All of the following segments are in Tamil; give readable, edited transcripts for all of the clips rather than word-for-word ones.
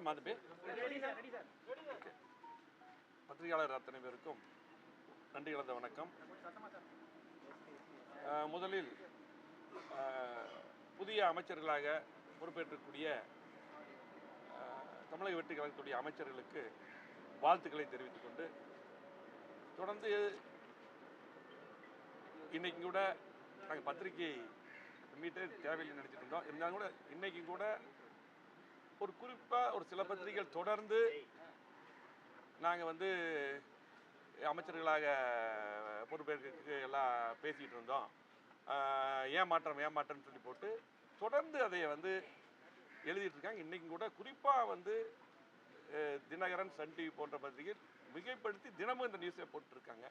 மாதிரி பத்திரிகையாளர் அத்தனை பேருக்கும் நன்றி கலந்த வணக்கம். முதலில் புதிய அமைச்சர்களாக பொறுப்பேற்றக்கூடிய தமிழக வெற்றி கழகத்துடைய அமைச்சர்களுக்கு வாழ்த்துக்களை தெரிவித்துக் கொண்டு, தொடர்ந்து இன்னைக்கு கூட நாங்கள் பத்திரிகை மீட்டே தேவையில்லை நினைச்சிட்டு இருந்தோம். இருந்தாலும் கூட இன்னைக்கு கூட ஒரு குறிப்பாக ஒரு சில பத்திரிகைகள் தொடர்ந்து நாங்கள் அமைச்சர்களாக பொறுப்பேற்கிறதுக்கு எல்லாம் பேசிக்கிட்டு இருந்தோம். ஏமாற்றம்னு சொல்லி போட்டு தொடர்ந்து அதை எழுதிட்டு இருக்காங்க. இன்றைக்கும் கூட குறிப்பாக தினகரன், சன் டிவி போன்ற பத்திரிகைகள் மிகைப்படுத்தி தினமும் இந்த நியூஸை போட்டுருக்காங்க.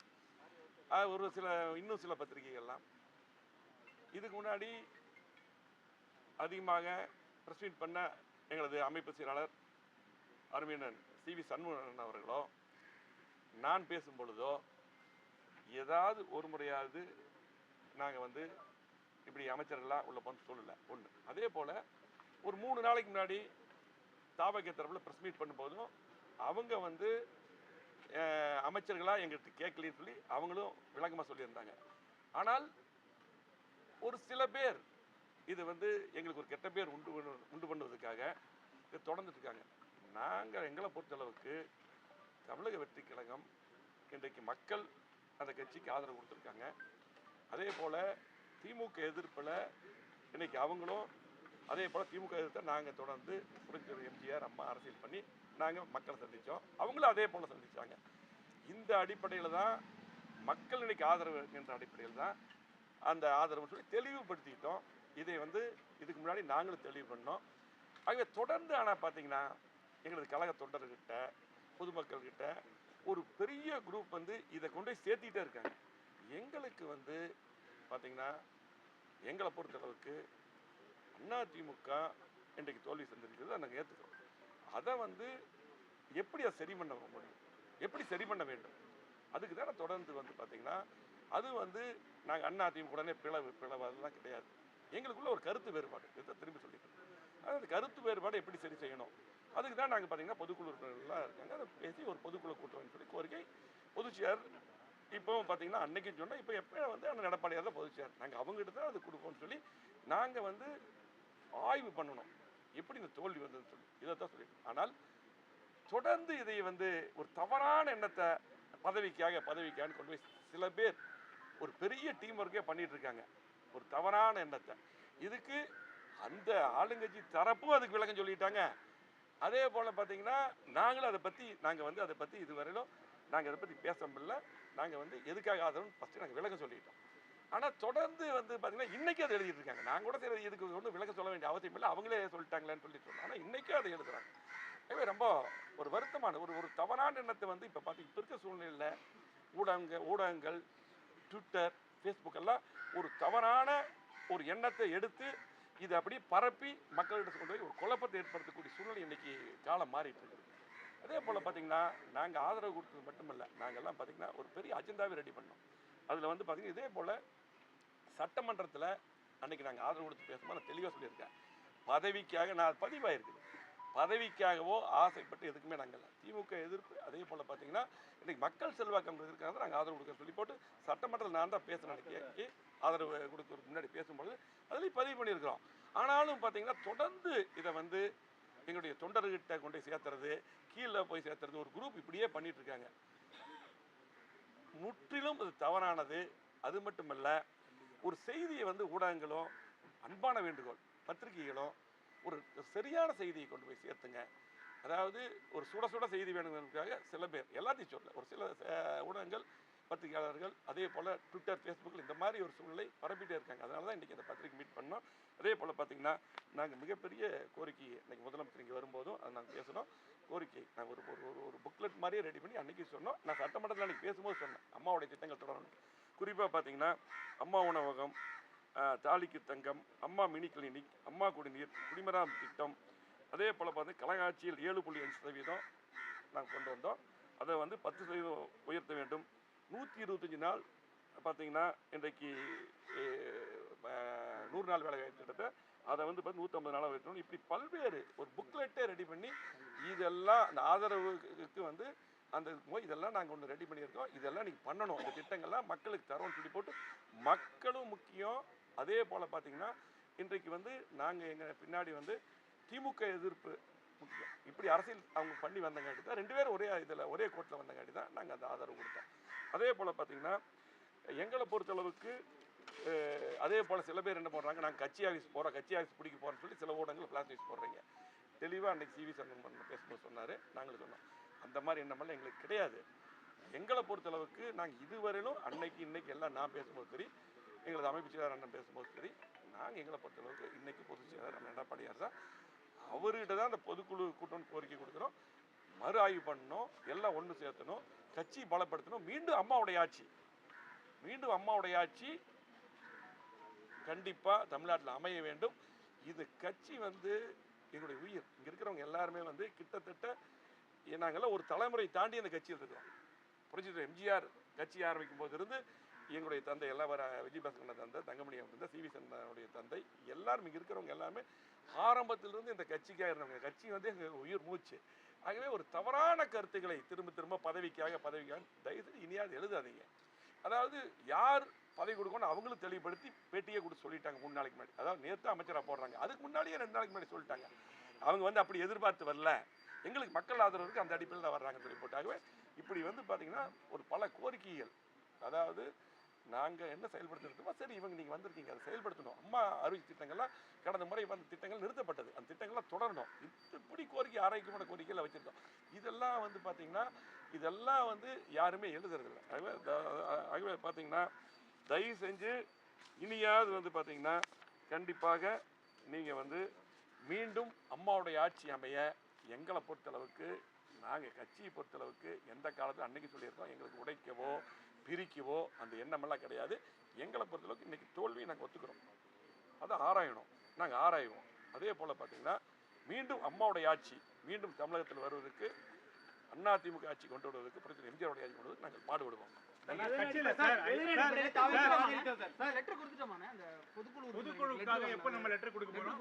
இன்னும் சில பத்திரிகைகள்லாம் இதுக்கு முன்னாடி அதிகமாக ப்ரெஸ் மீட் பண்ண எங்களது அமைப்பு செயலாளர் அருமையண்ணன் CV சண்முகன் அவர்களோ, நான் பேசும் பொழுதோ ஏதாவது ஒரு முறையாவது நாங்கள் இப்படி அமைச்சர்களாக உள்ள போன்னு சொல்லலை ஒன்று. அதே போல் ஒரு 3 நாளைக்கு முன்னாடி தாவக தரப்பில் ப்ரெஸ் மீட் பண்ணும்போதும் அவங்க அமைச்சர்களாக எங்கள்கிட்ட கேட்கலன்னு சொல்லி அவங்களும் விளக்கமாக சொல்லியிருந்தாங்க. ஆனால் ஒரு சில பேர் இது எங்களுக்கு ஒரு கெட்ட பேர் உண்டு பண்ணுவதற்காக இது தொடர்ந்துட்டு இருக்காங்க. எங்களை பொறுத்தளவுக்கு தமிழக வெற்றி கழகம் இன்றைக்கு மக்கள் அந்த கட்சிக்கு ஆதரவு கொடுத்துருக்காங்க. அதே போல் திமுக எதிர்ப்பில் இன்றைக்கி அவங்களும் அதே போல் திமுக எதிர்த்தை நாங்கள் தொடர்ந்து புரட்சித்தலைவர் எம்ஜிஆர் அம்மா அரசியல் பண்ணி நாங்கள் மக்களை சந்தித்தோம். அவங்களும் அதே போல் சந்தித்தாங்க. இந்த அடிப்படையில் தான் மக்கள் இன்றைக்கி ஆதரவு என்ற அடிப்படையில் தான் அந்த ஆதரவு சொல்லி தெளிவுபடுத்திக்கிட்டோம். இதை இதுக்கு முன்னாடி நாங்களும் தெளிவு பண்ணோம். ஆகவே தொடர்ந்து ஆனால் பார்த்திங்கன்னா எங்களது கழக தொண்டர்கிட்ட பொதுமக்கள்கிட்ட ஒரு பெரிய குரூப் இதை கொண்டு போய் சேர்த்திக்கிட்டே இருக்காங்க. எங்களுக்கு பார்த்திங்கன்னா எங்களை பொறுத்தளவுக்கு அதிமுக இன்றைக்கு தோல்வி செஞ்சிருக்கிறது நாங்கள் ஏற்றுக்கிறோம். அதை எப்படி அதை சரி பண்ண முடியும், எப்படி சரி பண்ண வேண்டும், அதுக்கு தானே தொடர்ந்து பார்த்திங்கன்னா அது நாங்கள் அதிமுக உடனே பிளவு அதெல்லாம் கிடையாது. எங்களுக்குள்ள ஒரு கருத்து வேறுபாடு, இதை திரும்பி சொல்லிட்டு அந்த கருத்து வேறுபாடு எப்படி சரி செய்யணும், அதுக்கு தான் நாங்கள் பார்த்திங்கன்னா பொதுக்குழு உறுப்பினர்கள்லாம் இருக்காங்க. அதை பேசி ஒரு பொதுக்குழு கூட்டம்னு சொல்லி கோரிக்கை பொதுச்செயர் இப்போவும் பார்த்திங்கன்னா அன்னைக்குன்னு சொன்னால் இப்போ எப்போ அந்த எடப்பாடியார் தான் பொதுச்செயர். நாங்கள் அவங்ககிட்ட தான் அது கொடுப்போம்னு சொல்லி நாங்கள் ஆய்வு பண்ணணும் எப்படி இந்த தோல்வி வந்ததுன்னு சொல்லி இதை தான் சொல்லிட்டோம். ஆனால் தொடர்ந்து இதை ஒரு தவறான எண்ணத்தை பதவிக்காக கொண்டு போய் சில பேர் ஒரு பெரிய டீம் ஒர்க்கே பண்ணிட்டு இருக்காங்க. ஒரு தவறான எண்ணத்தை இதுக்கு அந்த ஆளுங்கட்சி தரப்பும் அதுக்கு விளக்கம் சொல்லிட்டாங்க. அதே போல் பார்த்தீங்கன்னா நாங்களும் அதை பற்றி இதுவரையிலும் நாங்கள் அதை பற்றி பேச முடியல. நாங்கள் எதுக்காக ஆதரவு ஃபஸ்ட்டு நாங்கள் விளக்கம் சொல்லிட்டோம். ஆனால் தொடர்ந்து பார்த்தீங்கன்னா இன்றைக்கி அதை எழுதிட்டு இருக்காங்க. நாங்கள் கூட சரி இதுக்கு ஒன்றும் விளக்கம் சொல்ல வேண்டிய அவசியம் இல்லை, அவங்களே சொல்லிட்டாங்களேன்னு சொல்லி சொன்னோம். ஆனால் இன்றைக்கும் அதை எழுதுகிறாங்க. எனவே ரொம்ப ஒரு வருத்தமான ஒரு தவறான எண்ணத்தை இப்போ பார்த்து இப்போ இருக்க சூழ்நிலையில் ஊடகங்கள் ட்விட்டர், ஃபேஸ்புக் எல்லாம் ஒரு தவறான ஒரு எண்ணத்தை எடுத்து இதை அப்படியே பரப்பி மக்களிடம் கொண்டு போய் ஒரு குழப்பத்தை ஏற்படுத்தக்கூடிய சூழ்நிலை இன்றைக்கி காலம் மாறிட்டு இருக்குது. அதே போல் பார்த்திங்கன்னா நாங்கள் ஆதரவு கொடுத்தது மட்டுமில்லை, நாங்கள்லாம் பார்த்திங்கன்னா ஒரு பெரிய அஜெண்டாவே ரெடி பண்ணோம். அதில் பார்த்திங்கன்னா இதே போல் சட்டமன்றத்தில் அன்றைக்கி நாங்கள் ஆதரவு கொடுத்து பேசும்போது நான் தெளிவாக சொல்லியிருக்கேன். பதவிக்காக நான் பதிவாயிருக்குது, பதவிக்காகவோ ஆசைப்பட்டு எதுக்குமே நாங்கள் திமுக எதிர்ப்பு. அதே போல் பார்த்தீங்கன்னா இன்றைக்கி மக்கள் செல்வாக்கம் இருக்கிறாங்க, நாங்கள் ஆதரவு கொடுக்க சொல்லி போட்டு சட்டமன்றத்தில் நான் தான் பேசுகிறேன். அன்றைக்கி ஆதரவு கொடுக்கறதுக்கு முன்னாடி பேசும்பொழுது அதுலேயும் பதிவு பண்ணியிருக்கிறோம். ஆனாலும் பார்த்தீங்கன்னா தொடர்ந்து இதை எங்களுடைய தொண்டர்கிட்ட கொண்டு போய் சேர்த்துறது, கீழே போய் சேர்த்துறது, ஒரு குரூப் இப்படியே பண்ணிட்டு இருக்காங்க. முற்றிலும் அது தவறானது. அது மட்டுமல்ல, ஒரு செய்தியை ஊடகங்களும் அன்பான வேண்டுகோள் பத்திரிகைகளும் ஒரு சரியான செய்தியை கொண்டு போய் சேர்த்துங்க. அதாவது ஒரு சுட சுட செய்தி வேணுங்கிறதுக்காக சில பேர் எல்லாத்தையும் சொல்ல ஒரு சில ஊடகங்கள் பத்திரிகையாளர்கள் அதே போல் ட்விட்டர், ஃபேஸ்புக்கில் இந்த மாதிரி ஒரு சூழ்நிலை பரப்பிட்டே இருக்காங்க. அதனால தான் இன்றைக்கி அந்த பத்திரிகை மீட் பண்ணோம். அதே போல் பார்த்திங்கன்னா நாங்கள் மிகப்பெரிய கோரிக்கை இன்றைக்கி முதலமைச்சர் இங்கே வரும்போதும் அதை நாங்கள் பேசணும். கோரிக்கை நாங்கள் ஒரு புக்லெட் மாதிரியே ரெடி பண்ணி அன்றைக்கி சொன்னோம். நான் சட்டமன்றத்தில் அன்றைக்கி பேசும்போது சொன்னேன் அம்மாவுடைய திட்டங்கள் தொடரணும். குறிப்பாக பார்த்திங்கன்னா அம்மா உணவகம், தாலிக்கு தங்கம், அம்மா மினி கிளினிக், அம்மா குடிநீர், குடிமராமத்து திட்டம், அதே போல் பார்த்தீங்கன்னா கலங்காட்சியில் 7.5% நாங்கள் கொண்டு வந்தோம். அதை 10% உயர்த்த வேண்டும். 125 நாள் பார்த்தீங்கன்னா இன்றைக்கு 100 நாள் வேலை திட்டத்தை அதை வந்து 150 நாளாக வைக்கணும். இப்படி பல்வேறு ஒரு புக்லெட்டே ரெடி பண்ணி இதெல்லாம் அந்த ஆதரவுக்கு வந்து அந்த இதெல்லாம் நாங்கள் ஒன்று ரெடி பண்ணியிருக்கோம், இதெல்லாம் நீங்கள் பண்ணணும், இந்த திட்டங்கள்லாம் மக்களுக்கு தரோம்னு சொல்லி போட்டு மக்களும் முக்கியம். அதே போல் பார்த்தீங்கன்னா இன்றைக்கு வந்து நாங்கள் எங்கள் பின்னாடி வந்து திமுக எதிர்ப்பு முக்கியம். இப்படி அரசியல் அவங்க பண்ணி வந்தங்காட்டி தான் 2 பேரும் ஒரே கோர்ட்டில் வந்தங்காட்டி தான் நாங்கள் அந்த ஆதரவு கொடுத்தோம். அதே போல் பார்த்தீங்கன்னா எங்களை பொறுத்தளவுக்கு அதே போல் சில பேர் என்ன பண்ணுறாங்க, நாங்கள் கட்சி ஆஃபீஸ் பிடிக்க போகிறோன்னு சொல்லி சில ஊடகங்கள் ஃப்ளாஷ் நியூஸ் போடுறீங்க. தெளிவாக அன்றைக்கி சிவி சண்முகம் பேசும்போது சொன்னார், நாங்களும் சொன்னோம் அந்த மாதிரி எண்ணமெல்லாம் எங்களுக்கு கிடையாது. எங்களை பொறுத்தளவுக்கு நாங்கள் இதுவரையிலும் இன்னைக்கு எல்லாம் நான் பேசும்போது சரி, எங்களது அமைப்பு செயலாளர் அண்ணன் பேசும்போது சரி, நாங்கள் எங்களை பொறுத்தளவுக்கு இன்னைக்கு பொதுச் செயலாளர் அண்ணன் எடப்பாடியார் தான், அவர்கிட்ட தான் அந்த பொதுக்குழு கூட்டம்னு கோரிக்கை கொடுக்குறோம். மறு ஆய்வு பண்ணணும், எல்லாம் ஒன்று சேர்த்தணும், கட்சி பலப்படுத்தணும். மீண்டும் அம்மாவுடைய ஆட்சி கண்டிப்பாக தமிழ்நாட்டில் அமைய வேண்டும். இது கட்சி வந்து எங்களுடைய உயிர். இங்கே இருக்கிறவங்க எல்லாருமே வந்து கிட்டத்தட்ட நாங்கள்லாம் ஒரு தலைமுறை தாண்டி அந்த கட்சியில் இருக்கிறோம். புரட்சித் எம்ஜிஆர் கட்சி ஆரம்பிக்கும் போது இருந்து எங்களுடைய தந்தை எல்லாம் விஜயபாஸ்கரன் தந்தை, தங்கமணி தந்தை, சிவி சண்முகனுடைய தந்தை, எல்லாரும் இங்கே இருக்கிறவங்க எல்லாமே ஆரம்பத்திலிருந்து இந்த கட்சிக்காக இருந்தவங்க. கட்சி வந்து எங்கள் உயிர் மூச்சு. ஆகவே ஒரு தவறான கருத்துக்களை திரும்ப பதவிக்காக தயவுசெய்து இனியாவது எழுதாதீங்க. அதாவது யார் பதவி கொடுக்கணும் அவங்களும் தெளிவுபடுத்தி பேட்டியே கொடுத்து சொல்லிட்டாங்க 3 நாளைக்கு முன்னாடி. அதாவது நேற்று அமைச்சராக போடுறாங்க, அதுக்கு முன்னாடியே 2 நாளைக்கு முன்னாடி சொல்லிட்டாங்க. அவங்க வந்து அப்படி எதிர்பார்த்து வரல, எங்களுக்கு மக்கள் ஆதரவு இருக்குது, அந்த அடிப்படையில் தான் வர்றாங்கன்னு சொல்லி போட்டாகவே இப்படி வந்து பார்த்தீங்கன்னா ஒரு பல கோரிக்கைகள். அதாவது நாங்கள் என்ன செயல்படுத்திருக்கோமோ சரி, நீங்கள் வந்திருக்கீங்க அதை செயல்படுத்தணும். அம்மா அறிவிச்ச திட்டங்கள்லாம் கடந்த முறை வந்த திட்டங்கள் நிறுத்தப்பட்டது, அந்த திட்டங்கள்லாம் தொடரணும். இப்படி கோரிக்கை ஆரோக்கியமான கோரிக்கையில் வச்சுருக்கோம். இதெல்லாம் வந்து பார்த்தீங்கன்னா இதெல்லாம் வந்து யாருமே எழுதுறதில்லை. ஆகவே பார்த்தீங்கன்னா தயவு செஞ்சு இனியாவது வந்து பார்த்தீங்கன்னா கண்டிப்பாக நீங்கள் வந்து மீண்டும் அம்மாவுடைய ஆட்சி அமைய எங்களை பொறுத்தளவுக்கு, நாங்கள் கட்சியை பொறுத்தளவுக்கு எந்த காலத்தில் அன்னைக்கு சொல்லியிருக்கோம், எங்களுக்கு உடைக்கவோ பிரிக்கவோ அந்த எண்ணமெல்லாம் கிடையாது. எங்களை பொறுத்தளவுக்கு இன்றைக்கி தோல்வியை நாங்கள் ஒத்துக்கிறோம், அதை ஆராயணும், நாங்கள் ஆராய்வோம். அதே போல் பார்த்தீங்கன்னா மீண்டும் அம்மாவுடைய ஆட்சி மீண்டும் தமிழகத்தில் வருவதற்கு, அதிமுக ஆட்சி கொண்டு வருவதற்கு, பிரச்சனை எம்ஜிஆருடைய ஆட்சி கொண்டு வருவதற்கு நாங்கள் பாடுபடுவோம். பொதுக்குழுக்காக எப்ப நம்ம லெட்டர் கொடுக்க போறோம்?